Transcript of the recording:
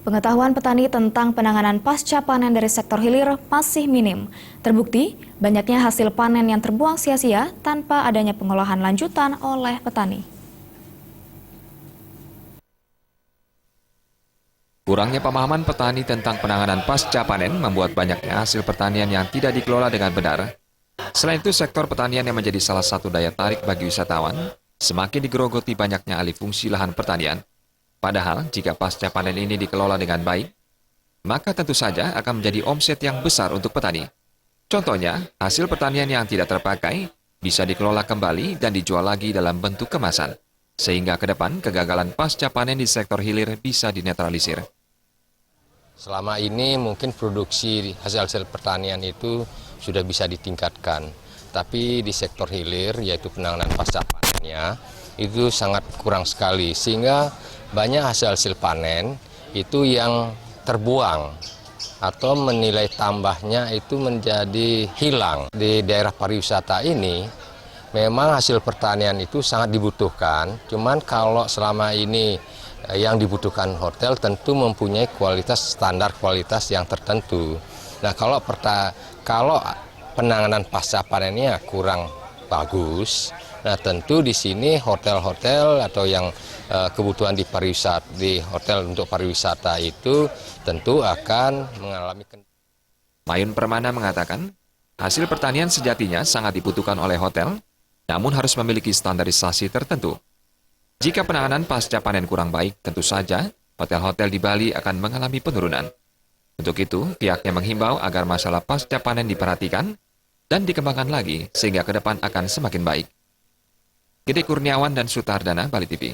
Pengetahuan petani tentang penanganan pasca panen dari sektor hilir masih minim. Terbukti, banyaknya hasil panen yang terbuang sia-sia tanpa adanya pengolahan lanjutan oleh petani. Kurangnya pemahaman petani tentang penanganan pasca panen membuat banyaknya hasil pertanian yang tidak dikelola dengan benar. Selain itu, sektor pertanian yang menjadi salah satu daya tarik bagi wisatawan, semakin digerogoti banyaknya alih fungsi lahan pertanian. Padahal, jika pasca panen ini dikelola dengan baik, maka tentu saja akan menjadi omset yang besar untuk petani. Contohnya, hasil pertanian yang tidak terpakai bisa dikelola kembali dan dijual lagi dalam bentuk kemasan, sehingga ke depan kegagalan pasca panen di sektor hilir bisa dinetralisir. Selama ini mungkin produksi hasil pertanian itu sudah bisa ditingkatkan, tapi di sektor hilir, yaitu penanganan pasca panennya, itu sangat kurang sekali, sehingga banyak hasil panen itu yang terbuang atau menilai tambahnya itu menjadi hilang. Di daerah pariwisata ini memang hasil pertanian itu sangat dibutuhkan, cuman kalau selama ini yang dibutuhkan hotel tentu mempunyai standar kualitas yang tertentu. Nah, kalau penanganan pasca panennya kurang bagus, nah tentu di sini hotel-hotel atau yang kebutuhan di hotel untuk pariwisata itu tentu akan mengalami. Mayun Permana mengatakan, hasil pertanian sejatinya sangat dibutuhkan oleh hotel, namun harus memiliki standarisasi tertentu. Jika penanganan pasca panen kurang baik, tentu saja hotel-hotel di Bali akan mengalami penurunan. Untuk itu, pihaknya menghimbau agar masalah pasca panen diperhatikan dan dikembangkan lagi sehingga ke depan akan semakin baik. Gede Kurniawan dan Sutardana, Bali TV.